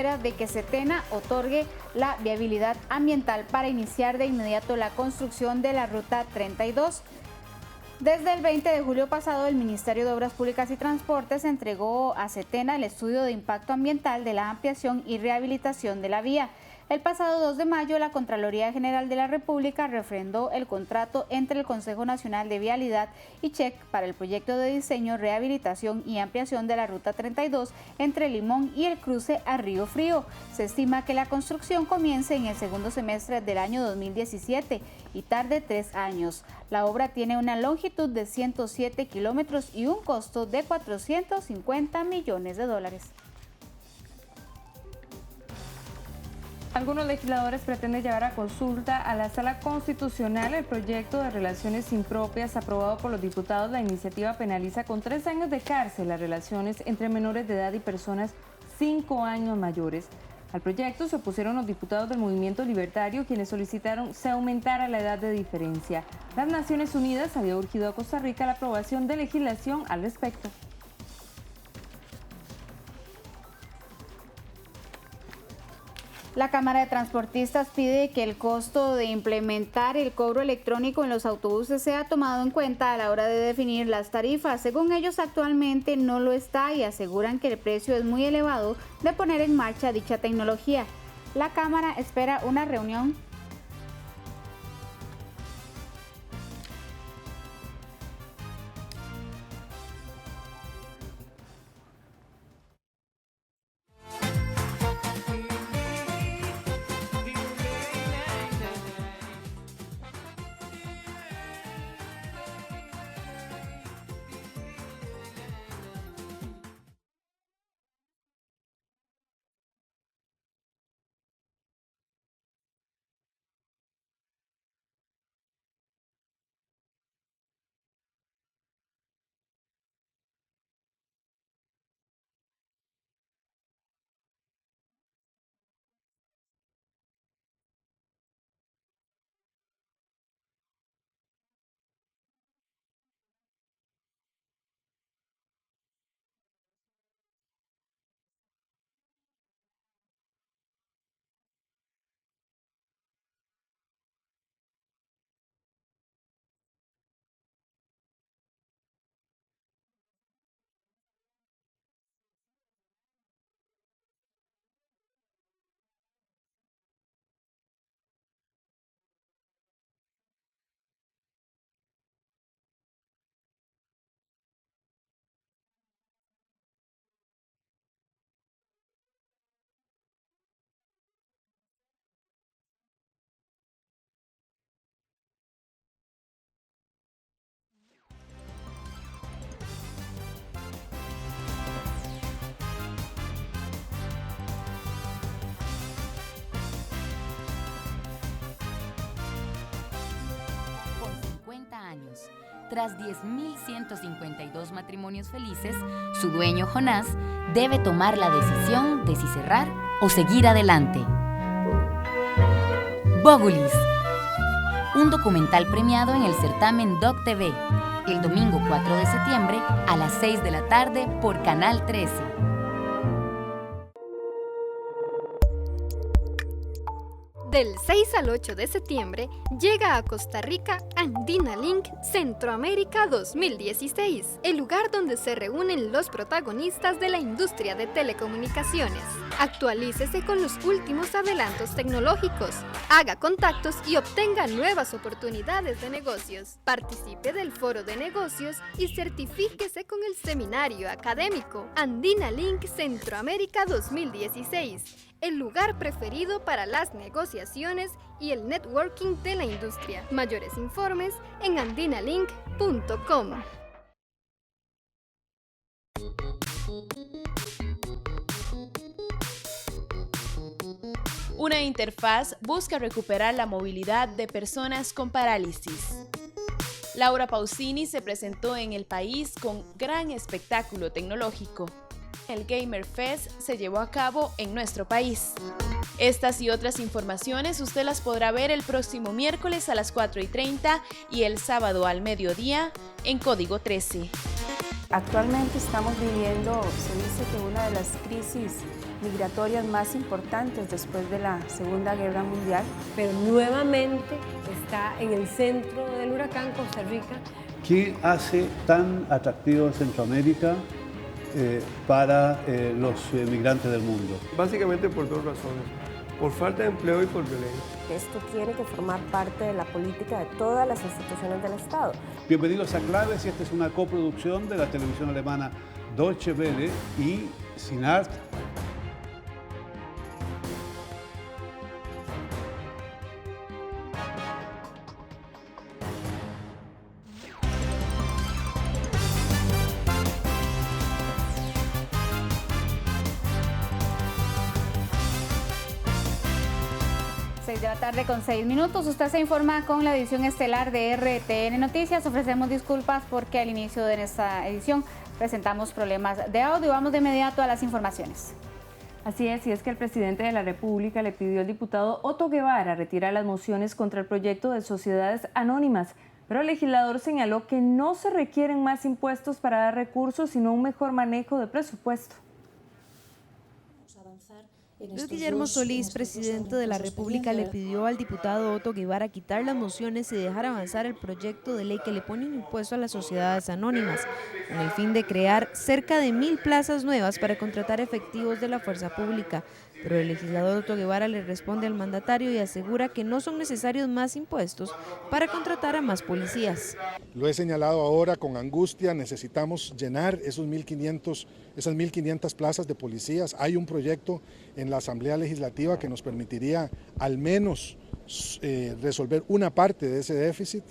espera de que Setena otorgue la viabilidad ambiental para iniciar de inmediato la construcción de la Ruta 32. Desde el 20 de julio pasado, el Ministerio de Obras Públicas y Transportes entregó a Setena el estudio de impacto ambiental de la ampliación y rehabilitación de la vía. El pasado 2 de mayo, la Contraloría General de la República refrendó el contrato entre el Consejo Nacional de Vialidad y CHEC para el proyecto de diseño, rehabilitación y ampliación de la Ruta 32 entre Limón y el cruce a Río Frío. Se estima que la construcción comience en el segundo semestre del año 2017 y tarde 3 años. La obra tiene una longitud de 107 kilómetros y un costo de $450 millones. Algunos legisladores pretenden llevar a consulta a la Sala Constitucional el proyecto de relaciones impropias aprobado por los diputados. La iniciativa penaliza con 3 años de cárcel las relaciones entre menores de edad y personas 5 años mayores. Al proyecto se opusieron los diputados del Movimiento Libertario, quienes solicitaron se aumentara la edad de diferencia. Las Naciones Unidas había urgido a Costa Rica la aprobación de legislación al respecto. La Cámara de Transportistas pide que el costo de implementar el cobro electrónico en los autobuses sea tomado en cuenta a la hora de definir las tarifas. Según ellos, actualmente no lo está y aseguran que el precio es muy elevado de poner en marcha dicha tecnología. La Cámara espera una reunión años. Tras 10.152 matrimonios felices, su dueño Jonás debe tomar la decisión de si cerrar o seguir adelante. Bogulis, un documental premiado en el certamen Doc TV, el domingo 4 de septiembre a las 6 de la tarde por Canal 13. Del 6 al 8 de septiembre llega a Costa Rica Andina Link Centroamérica 2016, el lugar donde se reúnen los protagonistas de la industria de telecomunicaciones. Actualícese con los últimos adelantos tecnológicos, haga contactos y obtenga nuevas oportunidades de negocios. Participe del foro de negocios y certifíquese con el seminario académico Andina Link Centroamérica 2016. El lugar preferido para las negociaciones y el networking de la industria. Mayores informes en andinalink.com. Una interfaz busca recuperar la movilidad de personas con parálisis. Laura Pausini se presentó en el país con gran espectáculo tecnológico. El Gamer Fest se llevó a cabo en nuestro país. Estas y otras informaciones usted las podrá ver el próximo miércoles a las 4:30 y el sábado al mediodía en Código 13. Actualmente estamos viviendo, se dice que una de las crisis migratorias más importantes después de la Segunda Guerra Mundial. Pero nuevamente está en el centro del huracán Costa Rica. ¿Qué hace tan atractivo Centroamérica para los migrantes del mundo? Básicamente por dos razones, por falta de empleo y por violencia. Esto tiene que formar parte de la política de todas las instituciones del Estado. Bienvenidos a Claves, y esta es una coproducción de la televisión alemana Deutsche Welle y Sinart. De la tarde con 6 minutos. Usted se informa con la edición estelar de RTN Noticias. Ofrecemos disculpas porque al inicio de esta edición presentamos problemas de audio. Vamos de inmediato a las informaciones. Así es, y es que el presidente de la República le pidió al diputado Otto Guevara retirar las mociones contra el proyecto de sociedades anónimas, pero el legislador señaló que no se requieren más impuestos para dar recursos, sino un mejor manejo de presupuesto. Luis Guillermo Solís, presidente de la República, le pidió al diputado Otto Guevara quitar las mociones y dejar avanzar el proyecto de ley que le pone un impuesto a las sociedades anónimas, con el fin de crear cerca de 1000 plazas nuevas para contratar efectivos de la fuerza pública. Pero el legislador Otto Guevara le responde al mandatario y asegura que no son necesarios más impuestos para contratar a más policías. Lo he señalado ahora con angustia, necesitamos llenar esas 1.500 plazas de policías. Hay un proyecto en la Asamblea Legislativa que nos permitiría al menos resolver una parte de ese déficit.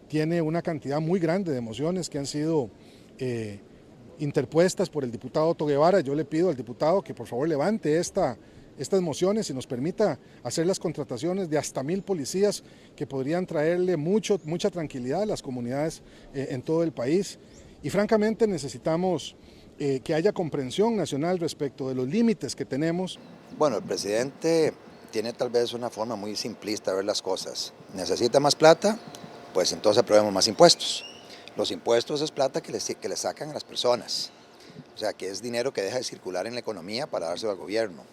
Tiene una cantidad muy grande de mociones que han sido interpuestas por el diputado Otto Guevara. Yo le pido al diputado que por favor levante estas mociones y nos permita hacer las contrataciones de hasta 1000 policías que podrían traerle mucha tranquilidad a las comunidades en todo el país. Y francamente necesitamos que haya comprensión nacional respecto de los límites que tenemos. Bueno, el presidente tiene tal vez una forma muy simplista de ver las cosas. ¿Necesita más plata? Pues entonces aprobemos más impuestos. Los impuestos es plata que le sacan a las personas, o sea que es dinero que deja de circular en la economía para dárselo al gobierno.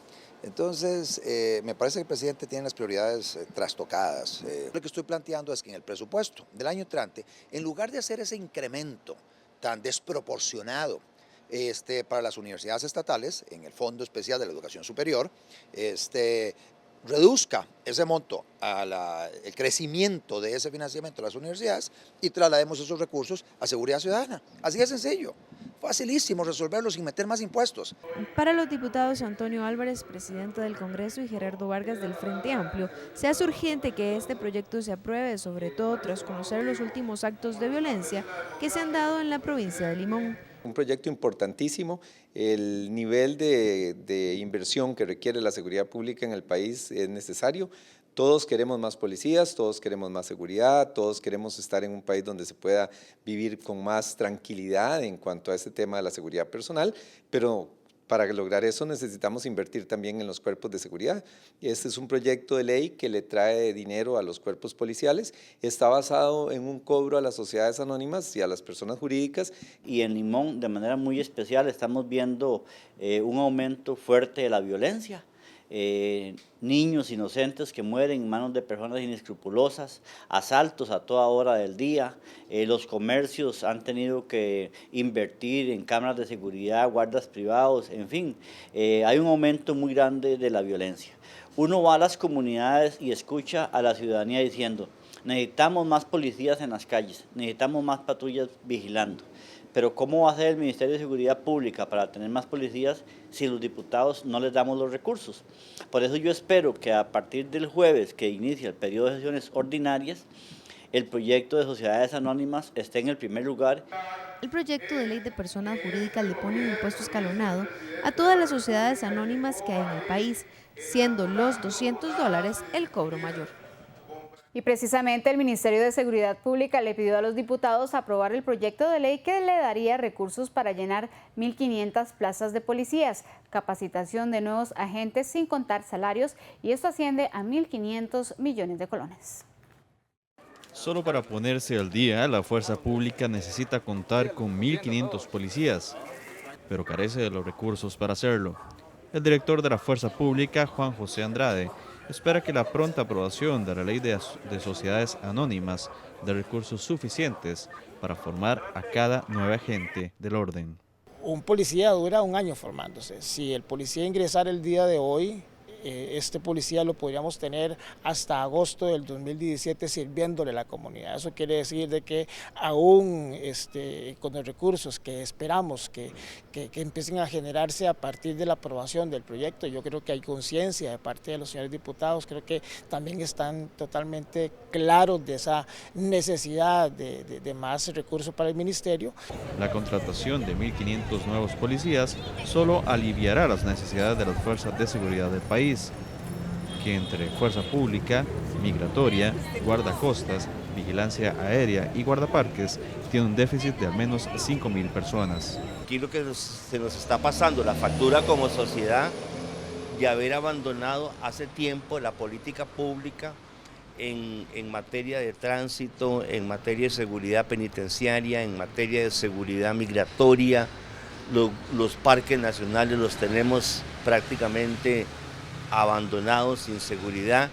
Entonces, me parece que el presidente tiene las prioridades trastocadas. Lo que estoy planteando es que en el presupuesto del año entrante, en lugar de hacer ese incremento tan desproporcionado para las universidades estatales, en el Fondo Especial de la Educación Superior, reduzca ese monto el crecimiento de ese financiamiento de las universidades y traslademos esos recursos a seguridad ciudadana. Así de sencillo. Facilísimo resolverlo sin meter más impuestos. Para los diputados Antonio Álvarez, presidente del Congreso, y Gerardo Vargas del Frente Amplio, se hace urgente que este proyecto se apruebe, sobre todo tras conocer los últimos actos de violencia que se han dado en la provincia de Limón. Un proyecto importantísimo, el nivel de inversión que requiere la seguridad pública en el país es necesario. Todos queremos más policías, todos queremos más seguridad, todos queremos estar en un país donde se pueda vivir con más tranquilidad en cuanto a este tema de la seguridad personal, pero para lograr eso necesitamos invertir también en los cuerpos de seguridad. Este es un proyecto de ley que le trae dinero a los cuerpos policiales, está basado en un cobro a las sociedades anónimas y a las personas jurídicas. Y en Limón, de manera muy especial, estamos viendo un aumento fuerte de la violencia. Niños inocentes que mueren en manos de personas inescrupulosas, asaltos a toda hora del día, los comercios han tenido que invertir en cámaras de seguridad, guardas privados, en fin, hay un aumento muy grande de la violencia. Uno va a las comunidades y escucha a la ciudadanía diciendo, necesitamos más policías en las calles, necesitamos más patrullas vigilando. Pero ¿cómo va a hacer el Ministerio de Seguridad Pública para tener más policías si los diputados no les damos los recursos? Por eso yo espero que a partir del jueves que inicia el periodo de sesiones ordinarias, el proyecto de sociedades anónimas esté en el primer lugar. El proyecto de ley de personas jurídicas le pone un impuesto escalonado a todas las sociedades anónimas que hay en el país, siendo los $200 el cobro mayor. Y precisamente el Ministerio de Seguridad Pública le pidió a los diputados aprobar el proyecto de ley que le daría recursos para llenar 1.500 plazas de policías, capacitación de nuevos agentes sin contar salarios, y esto asciende a 1.500 millones de colones. Solo para ponerse al día, la fuerza pública necesita contar con 1.500 policías, pero carece de los recursos para hacerlo. El director de la Fuerza Pública, Juan José Andrade, espera que la pronta aprobación de la ley de sociedades anónimas dé recursos suficientes para formar a cada nuevo agente del orden. Un policía dura 1 año formándose. Si el policía ingresara el día de hoy, este policía lo podríamos tener hasta agosto del 2017 sirviéndole a la comunidad. Eso quiere decir de que aún con los recursos que esperamos que empiecen a generarse a partir de la aprobación del proyecto, yo creo que hay conciencia de parte de los señores diputados, creo que también están totalmente claros de esa necesidad de más recursos para el ministerio. La contratación de 1.500 nuevos policías solo aliviará las necesidades de las fuerzas de seguridad del país, que entre fuerza pública, migratoria, guardacostas, vigilancia aérea y guardaparques tiene un déficit de al menos 5.000 personas. Aquí lo que se nos está pasando, la factura como sociedad de haber abandonado hace tiempo la política pública en materia de tránsito, en materia de seguridad penitenciaria, en materia de seguridad migratoria. Los parques nacionales los tenemos prácticamente abandonados, sin seguridad,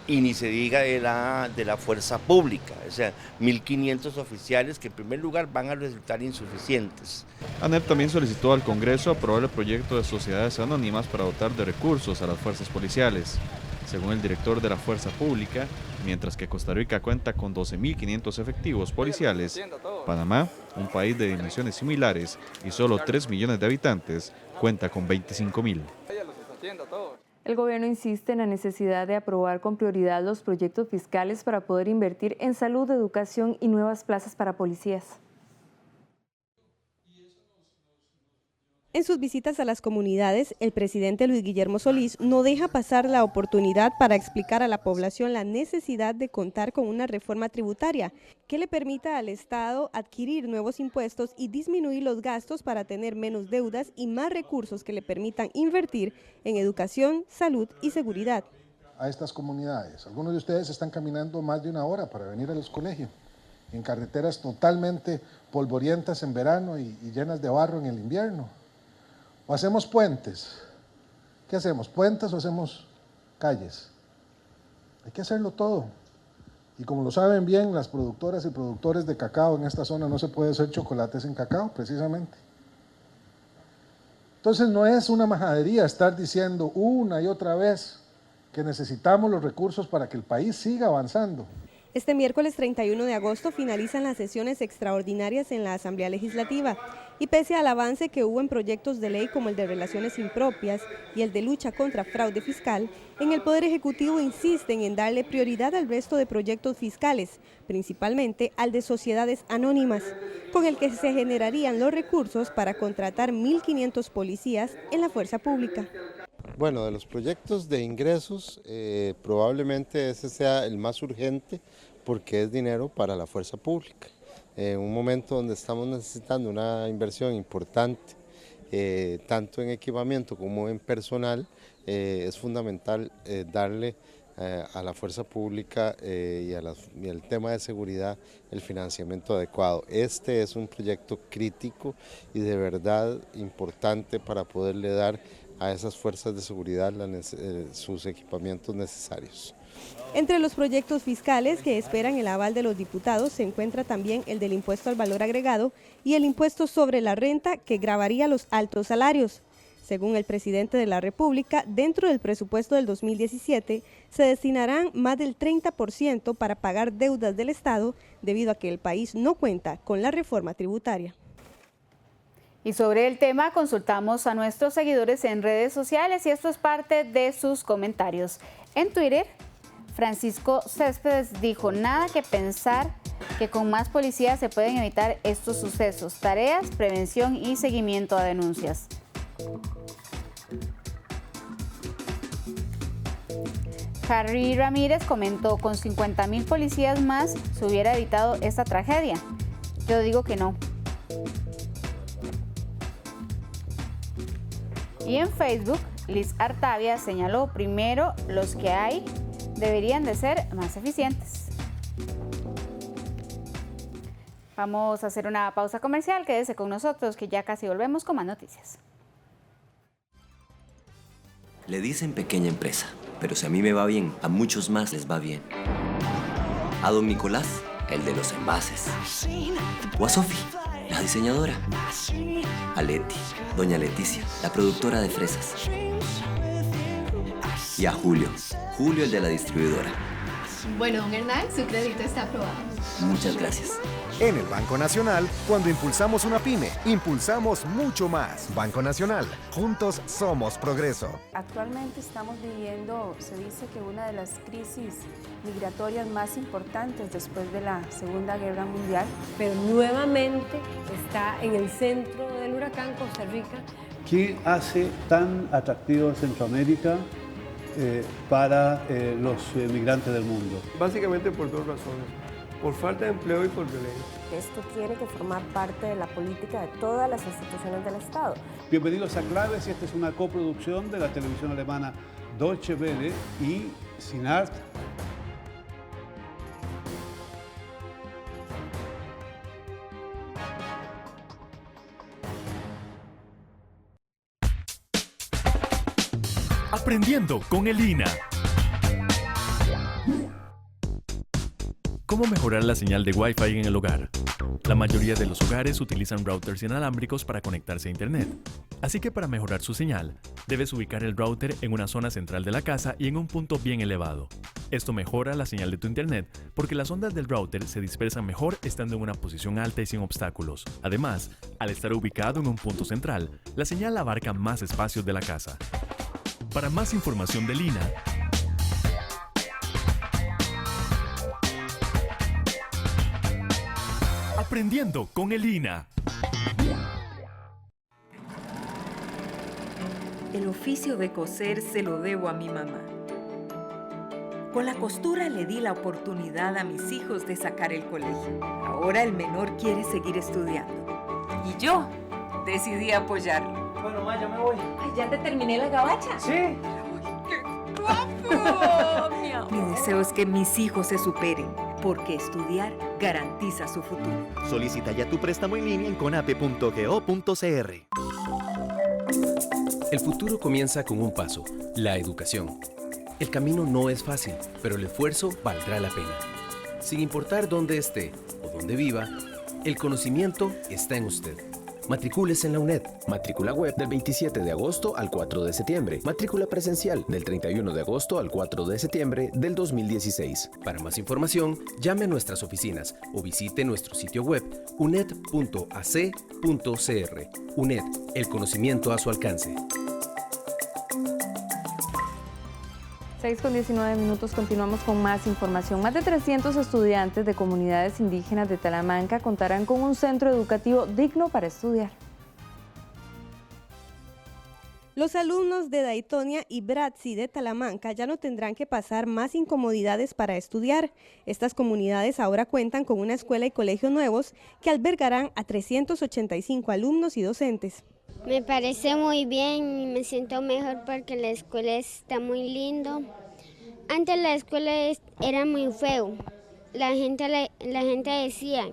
y ni se diga de la fuerza pública, o sea, 1.500 oficiales que en primer lugar van a resultar insuficientes. ANEP también solicitó al Congreso aprobar el proyecto de sociedades anónimas para dotar de recursos a las fuerzas policiales. Según el director de la Fuerza Pública, mientras que Costa Rica cuenta con 12.500 efectivos policiales, Panamá, un país de dimensiones similares y solo 3 millones de habitantes, cuenta con 25.000. El gobierno insiste en la necesidad de aprobar con prioridad los proyectos fiscales para poder invertir en salud, educación y nuevas plazas para policías. En sus visitas a las comunidades, el presidente Luis Guillermo Solís no deja pasar la oportunidad para explicar a la población la necesidad de contar con una reforma tributaria que le permita al Estado adquirir nuevos impuestos y disminuir los gastos para tener menos deudas y más recursos que le permitan invertir en educación, salud y seguridad. A estas comunidades, algunos de ustedes están caminando más de 1 hora para venir a los colegios, en carreteras totalmente polvorientas en verano y llenas de barro en el invierno. ¿O hacemos puentes? ¿Qué hacemos? ¿Puentes o hacemos calles? Hay que hacerlo todo. Y como lo saben bien, las productoras y productores de cacao en esta zona no se puede hacer chocolates en cacao, precisamente. Entonces no es una majadería estar diciendo una y otra vez que necesitamos los recursos para que el país siga avanzando. Este miércoles 31 de agosto finalizan las sesiones extraordinarias en la Asamblea Legislativa y pese al avance que hubo en proyectos de ley como el de relaciones impropias y el de lucha contra fraude fiscal, en el Poder Ejecutivo insisten en darle prioridad al resto de proyectos fiscales, principalmente al de sociedades anónimas, con el que se generarían los recursos para contratar 1.500 policías en la fuerza pública. Bueno, de los proyectos de ingresos, probablemente ese sea el más urgente porque es dinero para la fuerza pública. En un momento donde estamos necesitando una inversión importante, tanto en equipamiento como en personal, es fundamental darle a la fuerza pública y al tema de seguridad el financiamiento adecuado. Este es un proyecto crítico y de verdad importante para poderle dar a esas fuerzas de seguridad sus equipamientos necesarios. Entre los proyectos fiscales que esperan el aval de los diputados se encuentra también el del impuesto al valor agregado y el impuesto sobre la renta que gravaría los altos salarios. Según el presidente de la República, dentro del presupuesto del 2017 se destinarán más del 30% para pagar deudas del Estado debido a que el país no cuenta con la reforma tributaria. Y sobre el tema consultamos a nuestros seguidores en redes sociales y esto es parte de sus comentarios. En Twitter, Francisco Céspedes dijo: nada que pensar que con más policías se pueden evitar estos sucesos. Tareas, prevención y seguimiento a denuncias. Harry Ramírez comentó: con 50.000 policías más se hubiera evitado esta tragedia. Yo digo que no. Y en Facebook, Liz Artavia señaló: primero, los que hay deberían de ser más eficientes. Vamos a hacer una pausa comercial, quédese con nosotros que ya casi volvemos con más noticias. Le dicen pequeña empresa, pero si a mí me va bien, a muchos más les va bien. A don Nicolás, el de los envases. O a Sofi, la diseñadora. A Leti, doña Leticia, la productora de fresas. Y a Julio, el de la distribuidora. Bueno, don Hernán, su crédito está aprobado. Muchas gracias. En el Banco Nacional, cuando impulsamos una pyme, impulsamos mucho más. Banco Nacional, juntos somos progreso. Actualmente estamos viviendo, se dice que una de las crisis migratorias más importantes después de la Segunda Guerra Mundial. Pero nuevamente está en el centro del huracán Costa Rica. ¿Qué hace tan atractivo Centroamérica para los migrantes del mundo? Básicamente por dos razones. Por falta de empleo y por violencia. Esto tiene que formar parte de la política de todas las instituciones del Estado. Bienvenidos a Claves, y esta es una coproducción de la televisión alemana Deutsche Welle y Sinart. Aprendiendo con el INA. ¿Cómo mejorar la señal de Wi-Fi en el hogar? La mayoría de los hogares utilizan routers inalámbricos para conectarse a Internet. Así que para mejorar su señal, debes ubicar el router en una zona central de la casa y en un punto bien elevado. Esto mejora la señal de tu Internet porque las ondas del router se dispersan mejor estando en una posición alta y sin obstáculos. Además, al estar ubicado en un punto central, la señal abarca más espacios de la casa. Para más información del INA, Aprendiendo con el INA. El oficio de coser se lo debo a mi mamá. Con la costura le di la oportunidad a mis hijos de sacar el colegio. Ahora el menor quiere seguir estudiando. Y yo decidí apoyarlo. Bueno, ma, ya me voy. Ay, ¿ya te terminé la gabacha? Sí. ¡Qué guapo! Mi deseo es que mis hijos se superen, porque estudiar garantiza su futuro. Solicita ya tu préstamo en línea en conape.go.cr. El futuro comienza con un paso, la educación. El camino no es fácil, pero el esfuerzo valdrá la pena. Sin importar dónde esté o dónde viva, el conocimiento está en usted. Matricúlese en la UNED. Matrícula web del 27 de agosto al 4 de septiembre. Matrícula presencial del 31 de agosto al 4 de septiembre del 2016. Para más información, llame a nuestras oficinas o visite nuestro sitio web uned.ac.cr. UNED, el conocimiento a su alcance. 6:19, continuamos con más información. Más de 300 estudiantes de comunidades indígenas de Talamanca contarán con un centro educativo digno para estudiar. Los alumnos de Daitonia y Bratzi de Talamanca ya no tendrán que pasar más incomodidades para estudiar. Estas comunidades ahora cuentan con una escuela y colegio nuevos que albergarán a 385 alumnos y docentes. Me parece muy bien y me siento mejor porque la escuela está muy lindo. Antes la escuela era muy feo. La gente decía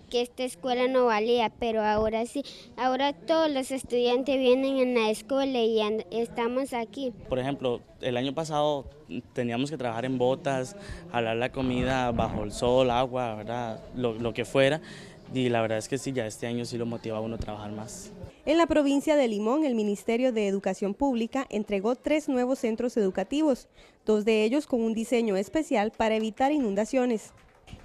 que esta escuela no valía, pero ahora sí. Ahora todos los estudiantes vienen en la escuela y estamos aquí. Por ejemplo, el año pasado teníamos que trabajar en botas, jalar la comida bajo el sol, agua, ¿verdad? Lo que fuera. Y la verdad es que sí, ya este año sí lo motiva a uno a trabajar más. En la provincia de Limón, el Ministerio de Educación Pública entregó 3 nuevos centros educativos, 2 de ellos con un diseño especial para evitar inundaciones.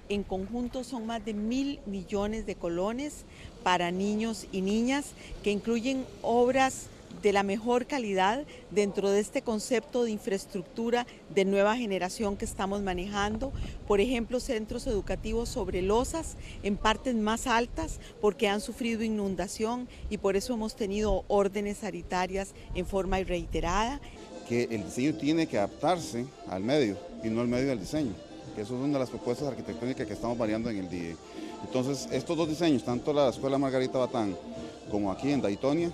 En conjunto son más de 1.000 millones de colones para niños y niñas que incluyen obras de la mejor calidad dentro de este concepto de infraestructura de nueva generación que estamos manejando. Por ejemplo, centros educativos sobre losas en partes más altas porque han sufrido inundación y por eso hemos tenido órdenes sanitarias en forma reiterada. Que el diseño tiene que adaptarse al medio y no al medio del diseño, que eso es una de las propuestas arquitectónicas que estamos variando en el DIE. Entonces, estos 2 diseños, tanto la Escuela Margarita Batán como aquí en Daitonia,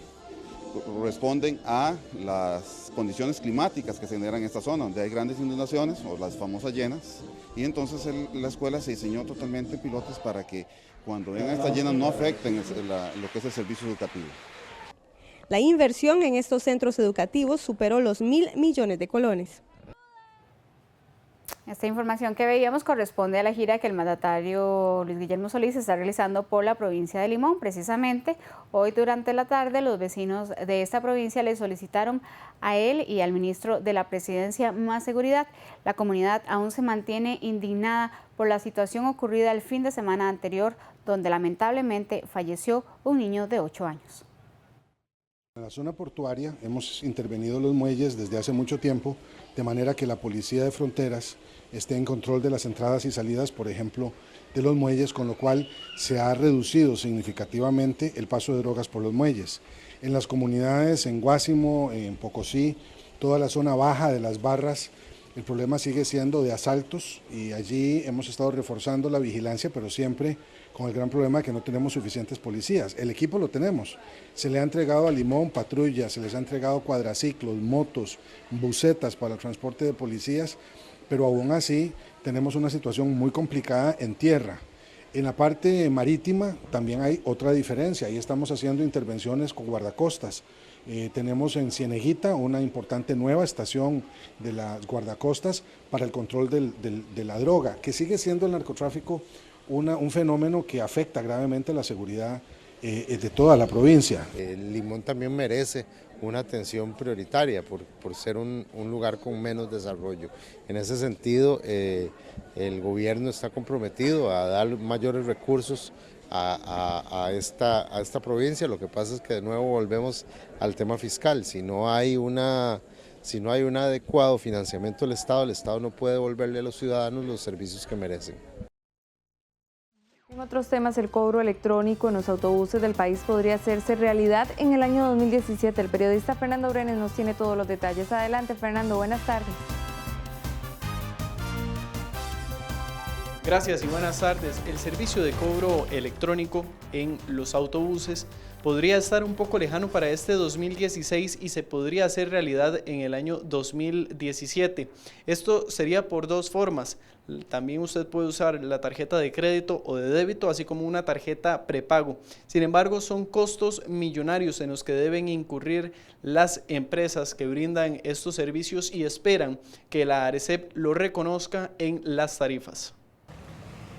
corresponden a las condiciones climáticas que se generan en esta zona, donde hay grandes inundaciones o las famosas llenas, y entonces la escuela se diseñó totalmente pilotos para que cuando vengan estas llenas no afecten lo que es el servicio educativo. La inversión en estos centros educativos superó los 1.000 millones de colones. Esta información que veíamos corresponde a la gira que el mandatario Luis Guillermo Solís está realizando por la provincia de Limón. Precisamente hoy durante la tarde los vecinos de esta provincia le solicitaron a él y al ministro de la Presidencia más seguridad. La comunidad aún se mantiene indignada por la situación ocurrida el fin de semana anterior, donde lamentablemente falleció un niño de 8 años. En la zona portuaria hemos intervenido los muelles desde hace mucho tiempo, de manera que la Policía de Fronteras esté en control de las entradas y salidas, por ejemplo, de los muelles, con lo cual se ha reducido significativamente el paso de drogas por los muelles. En las comunidades, en Guásimo, en Pocosí, toda la zona baja de las barras, el problema sigue siendo de asaltos y allí hemos estado reforzando la vigilancia, pero siempre con el gran problema de que no tenemos suficientes policías. El equipo lo tenemos, se le ha entregado a Limón patrullas, se les ha entregado cuadraciclos, motos, busetas para el transporte de policías, pero aún así tenemos una situación muy complicada en tierra. En la parte marítima también hay otra diferencia, ahí estamos haciendo intervenciones con guardacostas. Tenemos en Cieneguita una importante nueva estación de las guardacostas para el control de la droga, que sigue siendo el narcotráfico un fenómeno que afecta gravemente la seguridad de toda la provincia. Limón también merece una atención prioritaria por ser un lugar con menos desarrollo. En ese sentido, el gobierno está comprometido a dar mayores recursos a esta provincia. Lo que pasa es que de nuevo volvemos al tema fiscal. Si no hay un adecuado financiamiento del Estado, el Estado no puede devolverle a los ciudadanos los servicios que merecen. En otros temas, el cobro electrónico en los autobuses del país podría hacerse realidad en el año 2017. El periodista Fernando Brenes nos tiene todos los detalles. Adelante, Fernando, buenas tardes. Gracias y buenas tardes. El servicio de cobro electrónico en los autobuses podría estar un poco lejano para este 2016 y se podría hacer realidad en el año 2017. Esto sería por dos formas. También usted puede usar la tarjeta de crédito o de débito, así como una tarjeta prepago. Sin embargo, son costos millonarios en los que deben incurrir las empresas que brindan estos servicios y esperan que la ARECEP lo reconozca en las tarifas.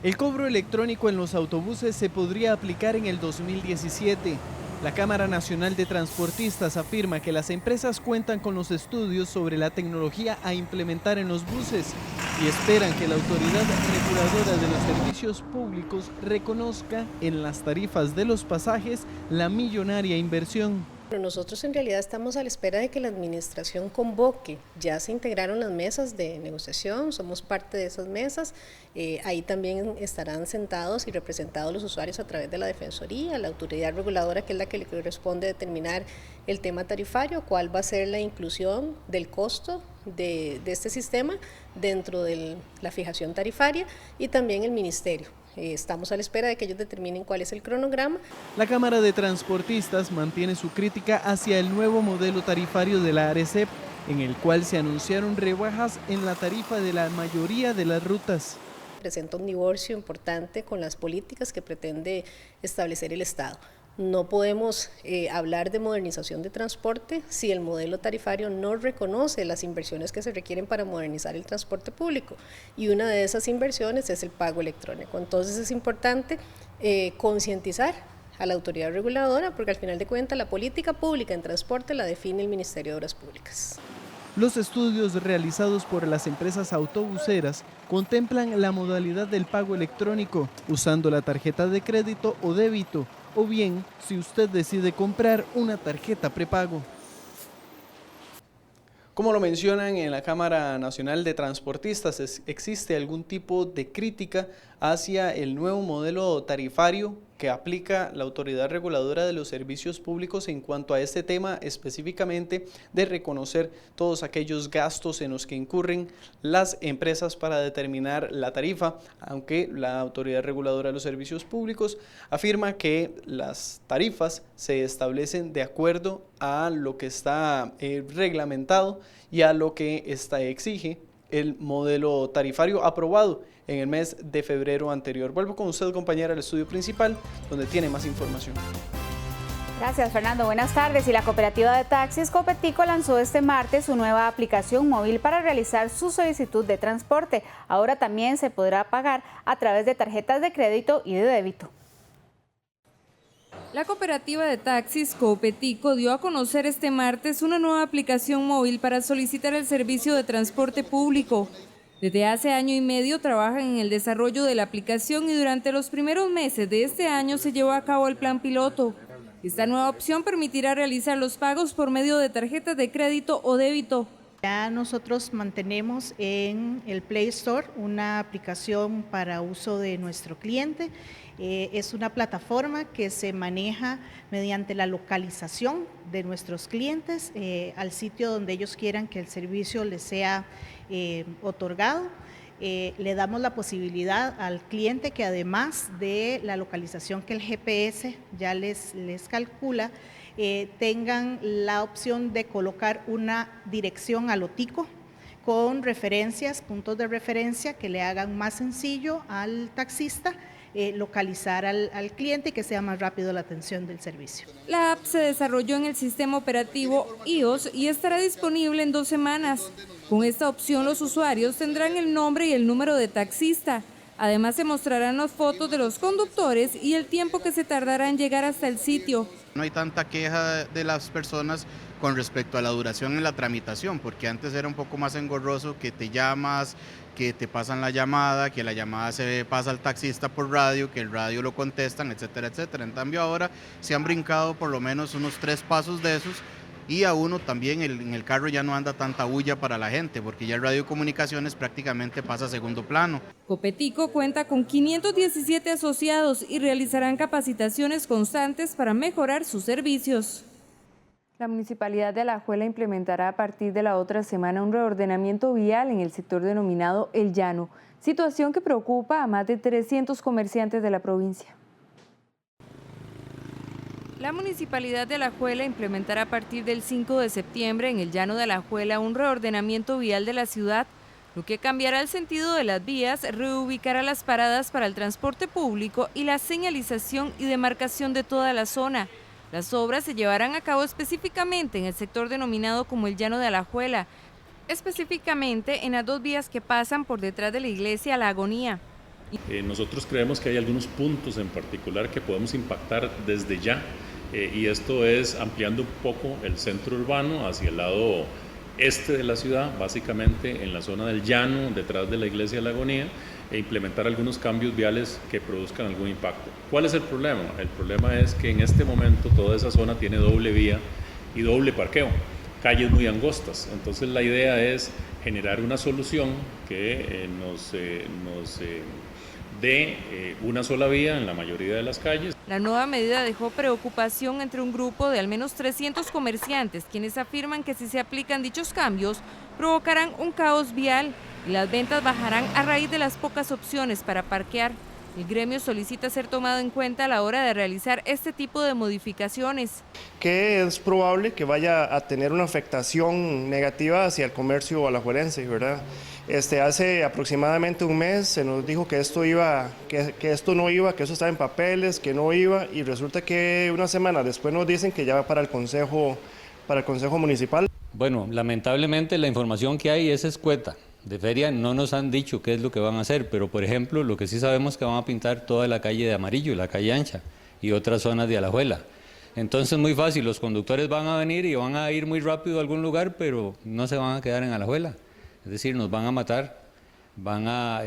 El cobro electrónico en los autobuses se podría aplicar en el 2017. La Cámara Nacional de Transportistas afirma que las empresas cuentan con los estudios sobre la tecnología a implementar en los buses y esperan que la autoridad reguladora de los servicios públicos reconozca en las tarifas de los pasajes la millonaria inversión. Nosotros en realidad estamos a la espera de que la administración convoque. Ya se integraron las mesas de negociación, somos parte de esas mesas. Ahí también estarán sentados y representados los usuarios a través de la Defensoría, la autoridad reguladora, que es la que le corresponde determinar el tema tarifario, cuál va a ser la inclusión del costo de este sistema dentro de la fijación tarifaria, y también el Ministerio. Estamos a la espera de que ellos determinen cuál es el cronograma. La Cámara de Transportistas mantiene su crítica hacia el nuevo modelo tarifario de la ARECEP, en el cual se anunciaron rebajas en la tarifa de la mayoría de las rutas. Presenta un divorcio importante con las políticas que pretende establecer el Estado. No podemos hablar de modernización de transporte si el modelo tarifario no reconoce las inversiones que se requieren para modernizar el transporte público, y una de esas inversiones es el pago electrónico. Entonces es importante concientizar a la autoridad reguladora, porque al final de cuentas la política pública en transporte la define el Ministerio de Obras Públicas. Los estudios realizados por las empresas autobuseras contemplan la modalidad del pago electrónico usando la tarjeta de crédito o débito, o bien si usted decide comprar una tarjeta prepago. Como lo mencionan en la Cámara Nacional de Transportistas, existe algún tipo de crítica hacia el nuevo modelo tarifario que aplica la Autoridad Reguladora de los Servicios Públicos en cuanto a este tema específicamente de reconocer todos aquellos gastos en los que incurren las empresas para determinar la tarifa, aunque la Autoridad Reguladora de los Servicios Públicos afirma que las tarifas se establecen de acuerdo a lo que está reglamentado y a lo que exige el modelo tarifario aprobado en el mes de febrero anterior. Vuelvo con usted, compañera, al estudio principal, donde tiene más información. Gracias, Fernando. Buenas tardes. Y la cooperativa de taxis Copetico lanzó este martes su nueva aplicación móvil para realizar su solicitud de transporte. Ahora también se podrá pagar a través de tarjetas de crédito y de débito. La cooperativa de taxis Copetico dio a conocer este martes una nueva aplicación móvil para solicitar el servicio de transporte público. Desde hace año y medio trabajan en el desarrollo de la aplicación y durante los primeros meses de este año se llevó a cabo el plan piloto. Esta nueva opción permitirá realizar los pagos por medio de tarjetas de crédito o débito. Ya nosotros mantenemos en el Play Store una aplicación para uso de nuestro cliente. Es una plataforma que se maneja mediante la localización de nuestros clientes al sitio donde ellos quieran que el servicio les sea otorgado. Le damos la posibilidad al cliente que además de la localización que el GPS ya les calcula, tengan la opción de colocar una dirección a lo tico con referencias, puntos de referencia que le hagan más sencillo al taxista localizar al cliente y que sea más rápido la atención del servicio. La app se desarrolló en el sistema operativo iOS y estará disponible en 2 semanas. Con esta opción los usuarios tendrán el nombre y el número de taxista. Además se mostrarán las fotos de los conductores y el tiempo que se tardará en llegar hasta el sitio. No hay tanta queja de las personas con respecto a la duración en la tramitación, porque antes era un poco más engorroso que te llamas, que te pasan la llamada, que la llamada se pasa al taxista por radio, que el radio lo contestan, etcétera, etcétera. En cambio ahora se han brincado por lo menos unos 3 pasos de esos y a uno también en el carro ya no anda tanta bulla para la gente, porque ya el radio comunicaciones prácticamente pasa a segundo plano. Copetico cuenta con 517 asociados y realizarán capacitaciones constantes para mejorar sus servicios. La Municipalidad de Alajuela implementará a partir de la otra semana un reordenamiento vial en el sector denominado El Llano, situación que preocupa a más de 300 comerciantes de la provincia. La Municipalidad de Alajuela implementará a partir del 5 de septiembre en el Llano de Alajuela un reordenamiento vial de la ciudad, lo que cambiará el sentido de las vías, reubicará las paradas para el transporte público y la señalización y demarcación de toda la zona. Las obras se llevarán a cabo específicamente en el sector denominado como el Llano de Alajuela, específicamente en las 2 vías que pasan por detrás de la iglesia La Agonía. Nosotros creemos que hay algunos puntos en particular que podemos impactar desde ya, y esto es ampliando un poco el centro urbano hacia el lado este de la ciudad, básicamente en la zona del Llano, detrás de la iglesia de La Agonía, e implementar algunos cambios viales que produzcan algún impacto. ¿Cuál es el problema? El problema es que en este momento toda esa zona tiene doble vía y doble parqueo, calles muy angostas. Entonces la idea es generar una solución que nos dé una sola vía en la mayoría de las calles. La nueva medida dejó preocupación entre un grupo de al menos 300 comerciantes, quienes afirman que si se aplican dichos cambios, provocarán un caos vial y las ventas bajarán a raíz de las pocas opciones para parquear. El gremio solicita ser tomado en cuenta a la hora de realizar este tipo de modificaciones. Que es probable que vaya a tener una afectación negativa hacia el comercio alajuelense, ¿verdad? Hace aproximadamente un mes se nos dijo que esto no iba, que eso estaba en papeles, que no iba, y resulta que una semana después nos dicen que ya va para el consejo municipal. Bueno, lamentablemente la información que hay es escueta. De feria no nos han dicho qué es lo que van a hacer, pero por ejemplo lo que sí sabemos es que van a pintar toda la calle de amarillo, la calle ancha y otras zonas de Alajuela. Entonces muy fácil, los conductores van a venir y van a ir muy rápido a algún lugar, pero no se van a quedar en Alajuela. Es decir, nos van a matar, van a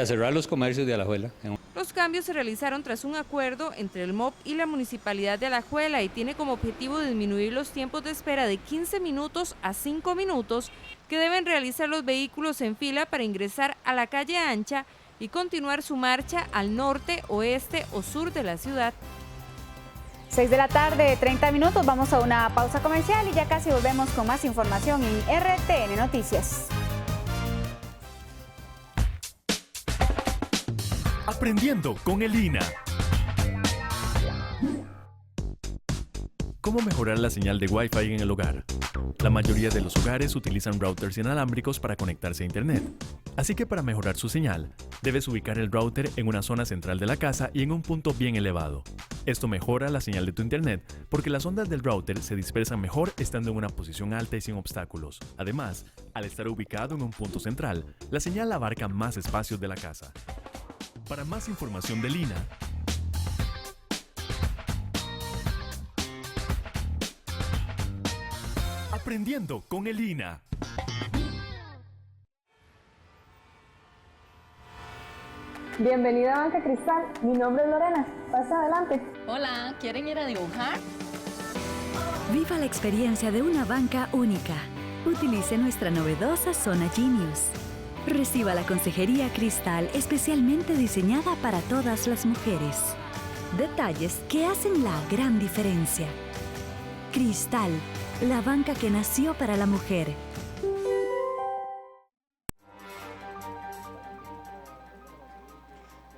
cerrar los comercios de Alajuela. Los cambios se realizaron tras un acuerdo entre el MOP y la Municipalidad de Alajuela y tiene como objetivo disminuir los tiempos de espera de 15 minutos a 5 minutos que deben realizar los vehículos en fila para ingresar a la calle ancha y continuar su marcha al norte, oeste o sur de la ciudad. 6 de la tarde, 30 minutos, vamos a una pausa comercial y ya casi volvemos con más información en RTN Noticias. Aprendiendo con el INA. ¿Cómo mejorar la señal de Wi-Fi en el hogar? La mayoría de los hogares utilizan routers inalámbricos para conectarse a Internet. Así que para mejorar su señal, debes ubicar el router en una zona central de la casa y en un punto bien elevado. Esto mejora la señal de tu Internet porque las ondas del router se dispersan mejor estando en una posición alta y sin obstáculos. Además, al estar ubicado en un punto central, la señal abarca más espacios de la casa. Para más información del INA, Aprendiendo con el INA. Bienvenida a Banca Cristal, mi nombre es Lorena, pasa adelante. Hola, ¿quieren ir a dibujar? Viva la experiencia de una banca única. Utilice nuestra novedosa zona Genius. Reciba la consejería Cristal especialmente diseñada para todas las mujeres. Detalles que hacen la gran diferencia. Cristal, la banca que nació para la mujer.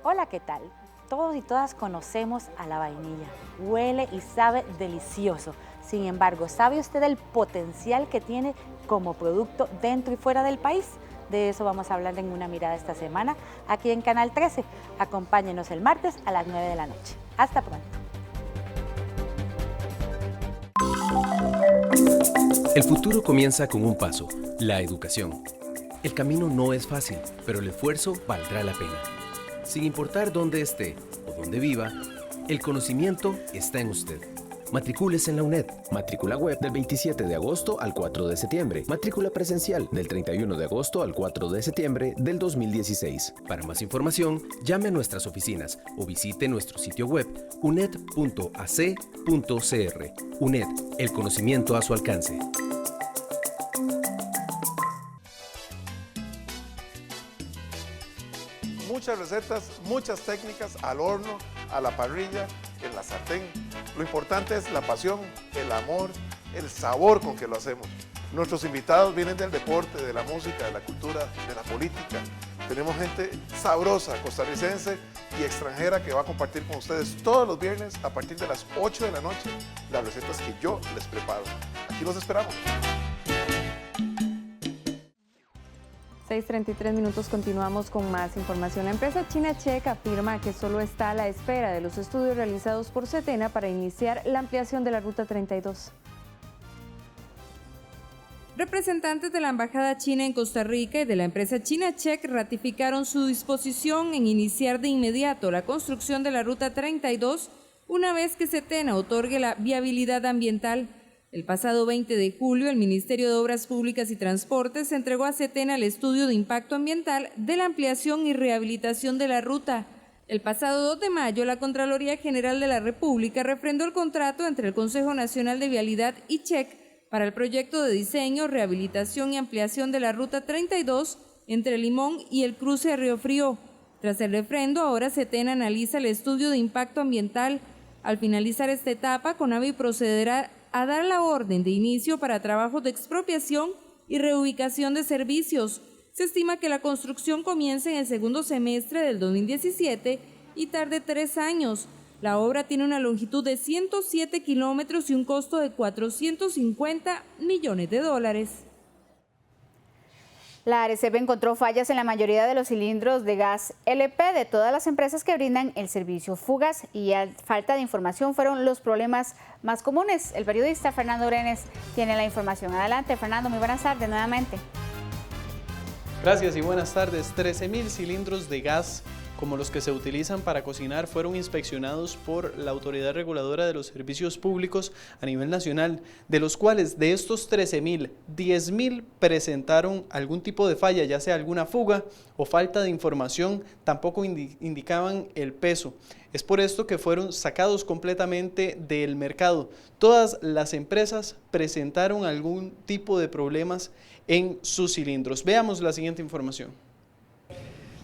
Hola, ¿qué tal? Todos y todas conocemos a la vainilla. Huele y sabe delicioso. Sin embargo, ¿sabe usted el potencial que tiene como producto dentro y fuera del país? De eso vamos a hablar en Una Mirada esta semana, aquí en Canal 13. Acompáñenos el martes a las 9 de la noche. Hasta pronto. El futuro comienza con un paso, la educación. El camino no es fácil, pero el esfuerzo valdrá la pena. Sin importar dónde esté o dónde viva, el conocimiento está en usted. Matricúlese en la UNED. Matrícula web del 27 de agosto al 4 de septiembre. Matrícula presencial del 31 de agosto al 4 de septiembre del 2016. Para más información, llame a nuestras oficinas o visite nuestro sitio web uned.ac.cr. UNED, el conocimiento a su alcance. Muchas recetas, muchas técnicas al horno, a la parrilla, en la sartén. Lo importante es la pasión, el amor, el sabor con que lo hacemos. Nuestros invitados vienen del deporte, de la música, de la cultura, de la política. Tenemos gente sabrosa, costarricense y extranjera que va a compartir con ustedes todos los viernes a partir de las 8 de la noche las recetas que yo les preparo. Aquí los esperamos. 6:33 minutos, continuamos con más información. La empresa china Check afirma que solo está a la espera de los estudios realizados por Setena para iniciar la ampliación de la Ruta 32. Representantes de la Embajada China en Costa Rica y de la empresa china Check ratificaron su disposición en iniciar de inmediato la construcción de la Ruta 32 una vez que Setena otorgue la viabilidad ambiental. El pasado 20 de julio, el Ministerio de Obras Públicas y Transportes entregó a Setena el estudio de impacto ambiental de la ampliación y rehabilitación de la ruta. El pasado 2 de mayo, la Contraloría General de la República refrendó el contrato entre el Consejo Nacional de Vialidad y Check para el proyecto de diseño, rehabilitación y ampliación de la Ruta 32 entre Limón y el cruce de Río Frío. Tras el refrendo, ahora Setena analiza el estudio de impacto ambiental. Al finalizar esta etapa, CONAVI procederá a dar la orden de inicio para trabajos de expropiación y reubicación de servicios. Se estima que la construcción comience en el segundo semestre del 2017 y tarde 3 años. La obra tiene una longitud de 107 kilómetros y un costo de $450 millones. La ARECEP encontró fallas en la mayoría de los cilindros de gas LP de todas las empresas que brindan el servicio. Fugas y falta de información fueron los problemas más comunes. El periodista Fernando Brenes tiene la información. Adelante, Fernando, muy buenas tardes nuevamente. Gracias y buenas tardes. 13.000 cilindros de gas como los que se utilizan para cocinar fueron inspeccionados por la Autoridad Reguladora de los Servicios Públicos a nivel nacional, de los cuales de estos 13.000, 10.000 presentaron algún tipo de falla, ya sea alguna fuga o falta de información, tampoco indicaban el peso. Es por esto que fueron sacados completamente del mercado. Todas las empresas presentaron algún tipo de problemas en sus cilindros. Veamos la siguiente información.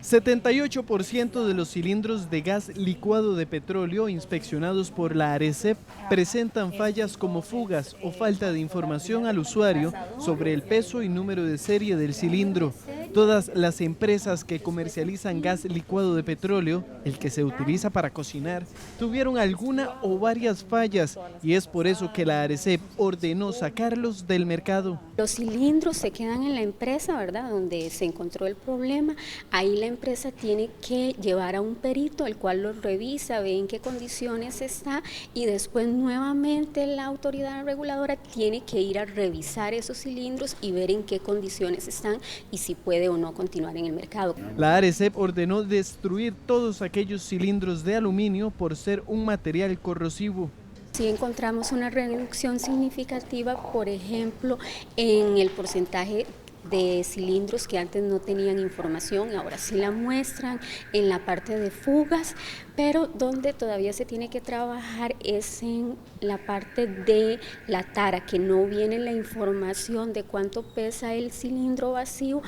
78% de los cilindros de gas licuado de petróleo inspeccionados por la ARECEP presentan fallas como fugas o falta de información al usuario sobre el peso y número de serie del cilindro. Todas las empresas que comercializan gas licuado de petróleo, el que se utiliza para cocinar, tuvieron alguna o varias fallas y es por eso que la ARECEP ordenó sacarlos del mercado. Los cilindros se quedan en la empresa, ¿verdad?, donde se encontró el problema. Ahí la empresa tiene que llevar a un perito, el cual los revisa, ve en qué condiciones está y después nuevamente la autoridad reguladora tiene que ir a revisar esos cilindros y ver en qué condiciones están y si puede o no continuar en el mercado. La ARECEP ordenó destruir todos aquellos cilindros de aluminio por ser un material corrosivo. Sí encontramos una reducción significativa, por ejemplo, en el porcentaje de cilindros que antes no tenían información, ahora sí la muestran, en la parte de fugas, pero donde todavía se tiene que trabajar es en la parte de la tara, que no viene la información de cuánto pesa el cilindro vacío.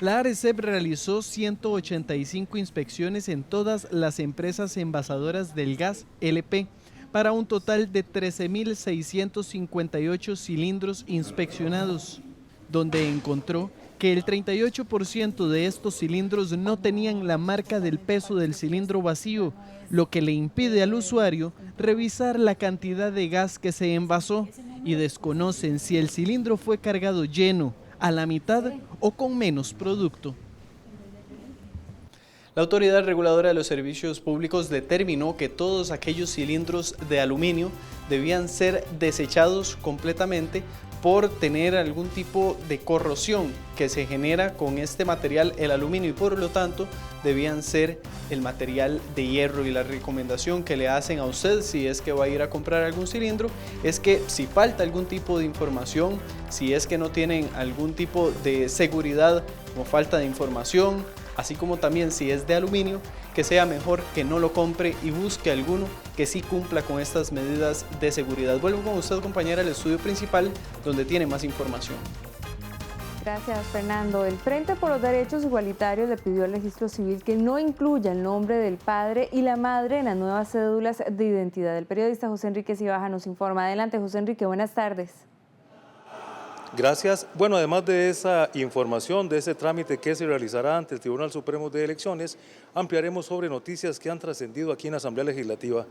La ARECEP realizó 185 inspecciones en todas las empresas envasadoras del gas LP, para un total de 13.658 cilindros inspeccionados, donde encontró que el 38% de estos cilindros no tenían la marca del peso del cilindro vacío, lo que le impide al usuario revisar la cantidad de gas que se envasó y desconocen si el cilindro fue cargado lleno, a la mitad o con menos producto. La Autoridad Reguladora de los Servicios Públicos determinó que todos aquellos cilindros de aluminio debían ser desechados completamente por tener algún tipo de corrosión que se genera con este material, el aluminio, y por lo tanto debían ser el material de hierro. Y la recomendación que le hacen a usted si es que va a ir a comprar algún cilindro es que si falta algún tipo de información, si es que no tienen algún tipo de seguridad o falta de información, así como también si es de aluminio, que sea mejor que no lo compre y busque alguno que sí cumpla con estas medidas de seguridad. Vuelvo con usted, compañera, al estudio principal, donde tiene más información. Gracias, Fernando. El Frente por los Derechos Igualitarios le pidió al Registro Civil que no incluya el nombre del padre y la madre en las nuevas cédulas de identidad. El periodista José Enrique Cibaja nos informa. Adelante, José Enrique, buenas tardes. Gracias. Bueno, además de esa información, de ese trámite que se realizará ante el Tribunal Supremo de Elecciones, ampliaremos sobre noticias que han trascendido aquí en la Asamblea Legislativa.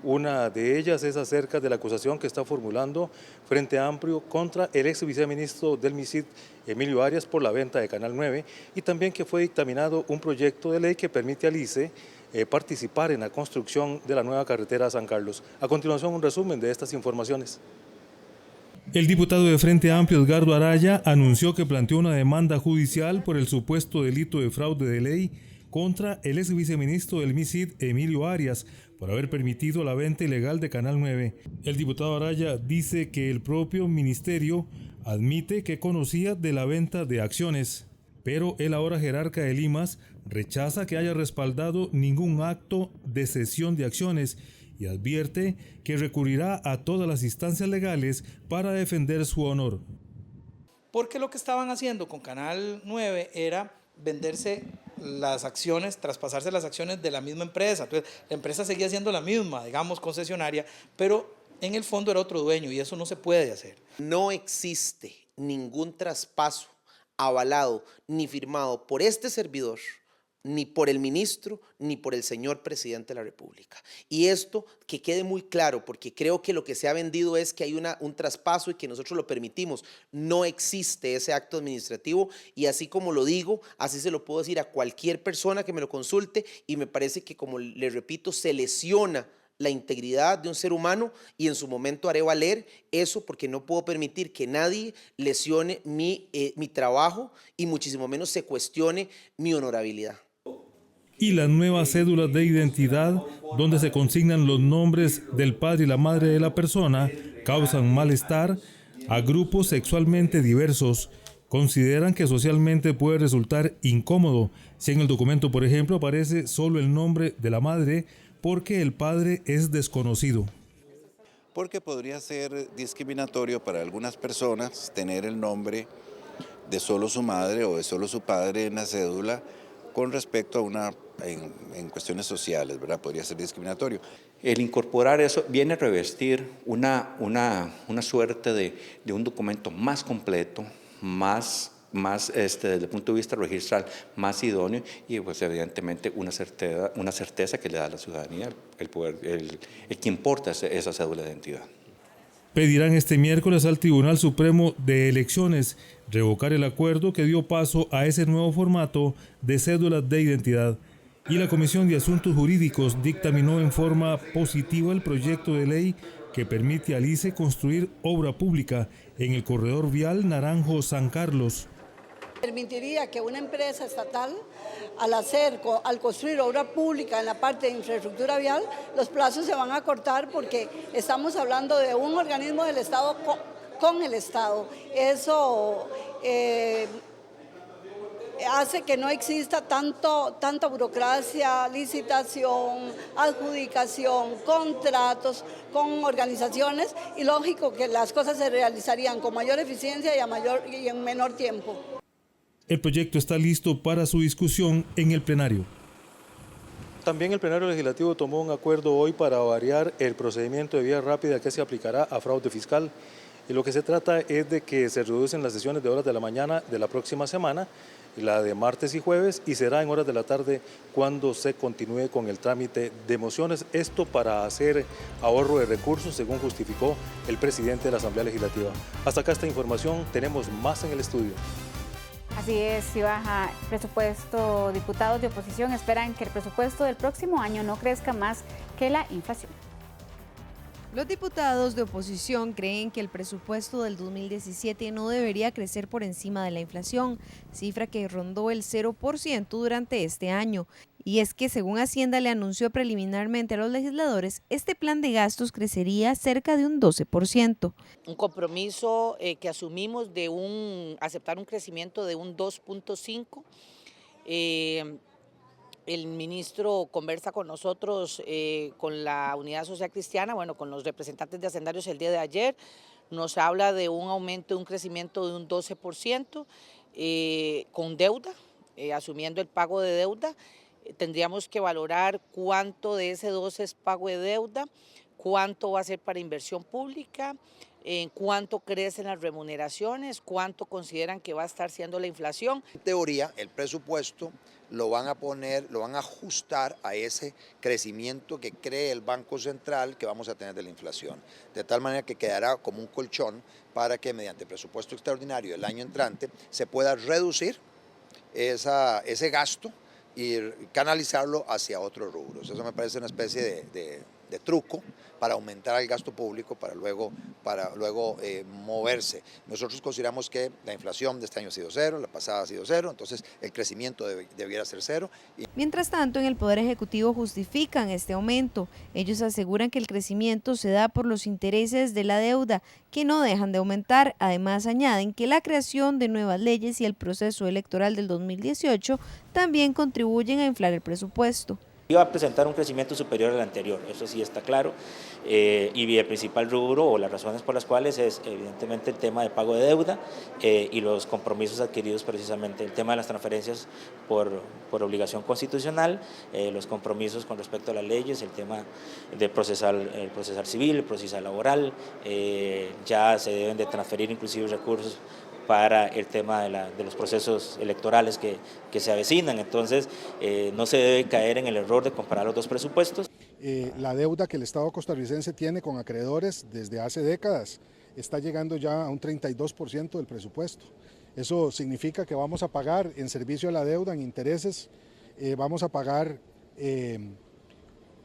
Una de ellas es acerca de la acusación que está formulando Frente Amplio contra el ex viceministro del MISID, Emilio Arias, por la venta de Canal 9, y también que fue dictaminado un proyecto de ley que permite al ICE participar en la construcción de la nueva carretera a San Carlos. A continuación, un resumen de estas informaciones. El diputado de Frente Amplio, Edgardo Araya, anunció que planteó una demanda judicial por el supuesto delito de fraude de ley contra el ex viceministro del MISID, Emilio Arias, por haber permitido la venta ilegal de Canal 9. El diputado Araya dice que el propio ministerio admite que conocía de la venta de acciones, pero el ahora jerarca de Limas rechaza que haya respaldado ningún acto de cesión de acciones y advierte que recurrirá a todas las instancias legales para defender su honor. Porque lo que estaban haciendo con Canal 9 era venderse las acciones, traspasarse las acciones de la misma empresa. Entonces, la empresa seguía siendo la misma, digamos, concesionaria, pero en el fondo era otro dueño y eso no se puede hacer. No existe ningún traspaso avalado ni firmado por este servidor, ni por el ministro, ni por el señor presidente de la República. Y esto que quede muy claro, porque creo que lo que se ha vendido es que hay un traspaso y que nosotros lo permitimos. No existe ese acto administrativo y así como lo digo, así se lo puedo decir a cualquier persona que me lo consulte y me parece que, como le repito, se lesiona la integridad de un ser humano y en su momento haré valer eso porque no puedo permitir que nadie lesione mi trabajo y muchísimo menos se cuestione mi honorabilidad. Y las nuevas cédulas de identidad, donde se consignan los nombres del padre y la madre de la persona, causan malestar a grupos sexualmente diversos. Consideran que socialmente puede resultar incómodo si en el documento, por ejemplo, aparece solo el nombre de la madre porque el padre es desconocido. Porque podría ser discriminatorio para algunas personas tener el nombre de solo su madre o de solo su padre en la cédula, con respecto a en cuestiones sociales, ¿verdad? Podría ser discriminatorio. El incorporar eso viene a revestir una suerte de un documento más completo, más desde el punto de vista registral, más idóneo y pues evidentemente una certeza que le da a la ciudadanía el quien porta esa cédula de identidad. Pedirán este miércoles al Tribunal Supremo de Elecciones revocar el acuerdo que dio paso a ese nuevo formato de cédulas de identidad. Y la Comisión de Asuntos Jurídicos dictaminó en forma positiva el proyecto de ley que permite al ICE construir obra pública en el corredor vial Naranjo-San Carlos. Permitiría que una empresa estatal, al construir obra pública en la parte de infraestructura vial, los plazos se van a cortar porque estamos hablando de un organismo del Estado con el Estado. Eso hace que no exista tanta burocracia, licitación, adjudicación, contratos con organizaciones y lógico que las cosas se realizarían con mayor eficiencia y en menor tiempo. El proyecto está listo para su discusión en el plenario. También el plenario legislativo tomó un acuerdo hoy para variar el procedimiento de vía rápida que se aplicará a fraude fiscal. Y lo que se trata es de que se reducen las sesiones de horas de la mañana de la próxima semana, la de martes y jueves, y será en horas de la tarde cuando se continúe con el trámite de mociones. Esto para hacer ahorro de recursos, según justificó el presidente de la Asamblea Legislativa. Hasta acá esta información, tenemos más en el estudio. Así es, si baja el presupuesto, diputados de oposición esperan que el presupuesto del próximo año no crezca más que la inflación. Los diputados de oposición creen que el presupuesto del 2017 no debería crecer por encima de la inflación, cifra que rondó el 0% durante este año. Y es que, según Hacienda le anunció preliminarmente a los legisladores, este plan de gastos crecería cerca de un 12%. Un compromiso que asumimos de aceptar un crecimiento de un 2.5%. El ministro conversa con nosotros, con la Unidad Social Cristiana, con los representantes de hacendarios el día de ayer, nos habla de un aumento, un crecimiento de un 12%, con deuda, asumiendo el pago de deuda. Tendríamos que valorar cuánto de ese 12 es pago de deuda, cuánto va a ser para inversión pública, en cuánto crecen las remuneraciones, cuánto consideran que va a estar siendo la inflación. En teoría, el presupuesto lo van a ajustar a ese crecimiento que cree el Banco Central que vamos a tener de la inflación, de tal manera que quedará como un colchón para que mediante presupuesto extraordinario del año entrante se pueda reducir ese gasto y canalizarlo hacia otros rubros. Eso me parece una especie de truco para aumentar el gasto público para luego moverse. Nosotros consideramos que la inflación de este año ha sido cero, la pasada ha sido cero, entonces el crecimiento debiera ser cero. Mientras tanto, en el Poder Ejecutivo justifican este aumento. Ellos aseguran que el crecimiento se da por los intereses de la deuda, que no dejan de aumentar. Además, añaden que la creación de nuevas leyes y el proceso electoral del 2018 también contribuyen a inflar el presupuesto. Iba a presentar un crecimiento superior al anterior, eso sí está claro, y el principal rubro o las razones por las cuales es evidentemente el tema de pago de deuda y los compromisos adquiridos precisamente, el tema de las transferencias por obligación constitucional, los compromisos con respecto a las leyes, el tema de el procesal civil, el procesal laboral, ya se deben de transferir inclusive recursos para el tema de los procesos electorales que se avecinan. Entonces, no se debe caer en el error de comparar los dos presupuestos. La deuda que el Estado costarricense tiene con acreedores desde hace décadas está llegando ya a un 32% del presupuesto. Eso significa que vamos a pagar en servicio a la deuda, en intereses, vamos a pagar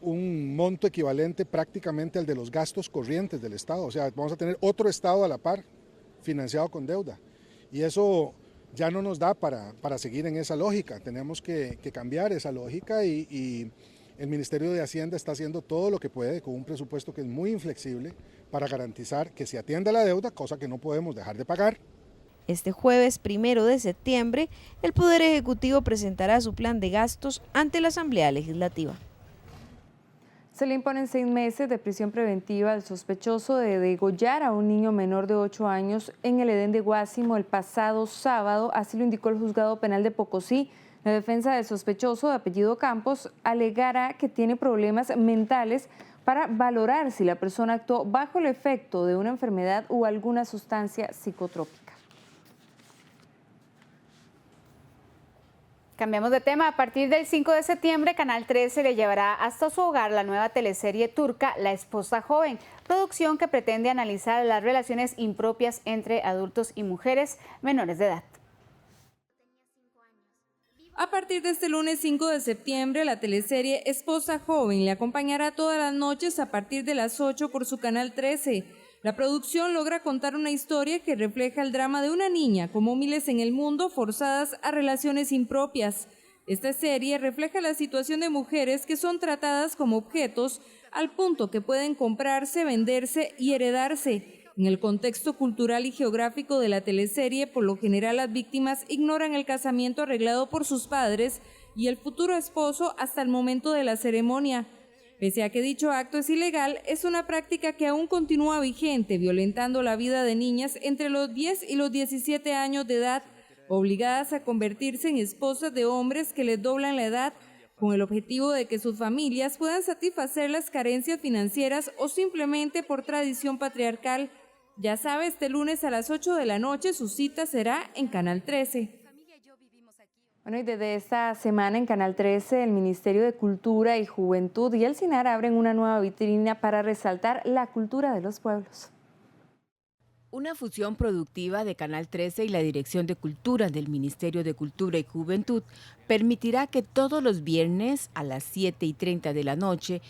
un monto equivalente prácticamente al de los gastos corrientes del Estado. O sea, vamos a tener otro Estado a la par financiado con deuda. Y eso ya no nos da para seguir en esa lógica, tenemos que cambiar esa lógica y el Ministerio de Hacienda está haciendo todo lo que puede con un presupuesto que es muy inflexible para garantizar que se atienda la deuda, cosa que no podemos dejar de pagar. Este jueves 1 de septiembre, el Poder Ejecutivo presentará su plan de gastos ante la Asamblea Legislativa. Se le imponen 6 meses de prisión preventiva al sospechoso de degollar a un niño menor de 8 años en el Edén de Guásimo el pasado sábado, así lo indicó el Juzgado Penal de Pocosí. La defensa del sospechoso de apellido Campos alegará que tiene problemas mentales para valorar si la persona actuó bajo el efecto de una enfermedad o alguna sustancia psicotrópica. Cambiamos de tema. A partir del 5 de septiembre, Canal 13 le llevará hasta su hogar la nueva teleserie turca La Esposa Joven, producción que pretende analizar las relaciones impropias entre adultos y mujeres menores de edad. A partir de este lunes 5 de septiembre, la teleserie Esposa Joven le acompañará todas las noches a partir de las 8 por su Canal 13. La producción logra contar una historia que refleja el drama de una niña, como miles en el mundo, forzadas a relaciones impropias. Esta serie refleja la situación de mujeres que son tratadas como objetos al punto que pueden comprarse, venderse y heredarse. En el contexto cultural y geográfico de la teleserie, por lo general las víctimas ignoran el casamiento arreglado por sus padres y el futuro esposo hasta el momento de la ceremonia. Pese a que dicho acto es ilegal, es una práctica que aún continúa vigente, violentando la vida de niñas entre los 10 y los 17 años de edad, obligadas a convertirse en esposas de hombres que les doblan la edad, con el objetivo de que sus familias puedan satisfacer las carencias financieras o simplemente por tradición patriarcal. Ya sabe, este lunes a las 8 de la noche su cita será en Canal 13. Bueno, y desde esta semana en Canal 13, el Ministerio de Cultura y Juventud y el CINAR abren una nueva vitrina para resaltar la cultura de los pueblos. Una fusión productiva de Canal 13 y la Dirección de Cultura del Ministerio de Cultura y Juventud permitirá que todos los viernes a las 7:30 de la noche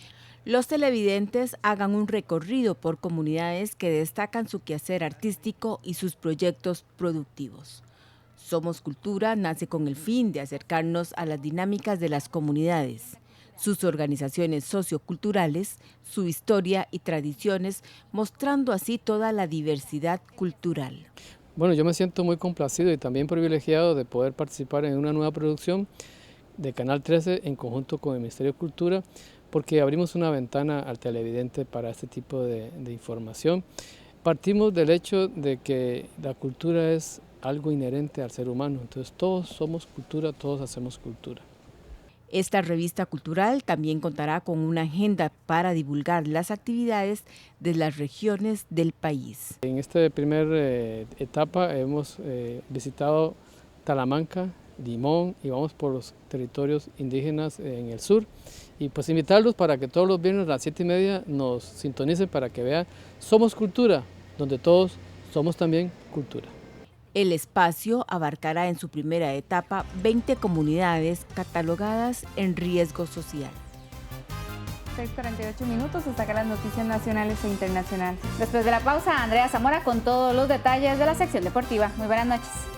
los televidentes hagan un recorrido por comunidades que destacan su quehacer artístico y sus proyectos productivos. Somos Cultura nace con el fin de acercarnos a las dinámicas de las comunidades, sus organizaciones socioculturales, su historia y tradiciones, mostrando así toda la diversidad cultural. Bueno, yo me siento muy complacido y también privilegiado de poder participar en una nueva producción de Canal 13 en conjunto con el Ministerio de Cultura, porque abrimos una ventana al televidente para este tipo de información. Partimos del hecho de que la cultura es algo inherente al ser humano, entonces todos somos cultura, todos hacemos cultura. Esta revista cultural también contará con una agenda para divulgar las actividades de las regiones del país. En esta primera etapa hemos visitado Talamanca, Limón y vamos por los territorios indígenas en el sur y pues invitarlos para que todos los viernes a las 7:30 nos sintonicen para que vean Somos Cultura, donde todos somos también cultura. El espacio abarcará en su primera etapa 20 comunidades catalogadas en riesgo social. 6:48 minutos, hasta acá las noticias nacionales e internacionales. Después de la pausa, Andrea Zamora con todos los detalles de la sección deportiva. Muy buenas noches.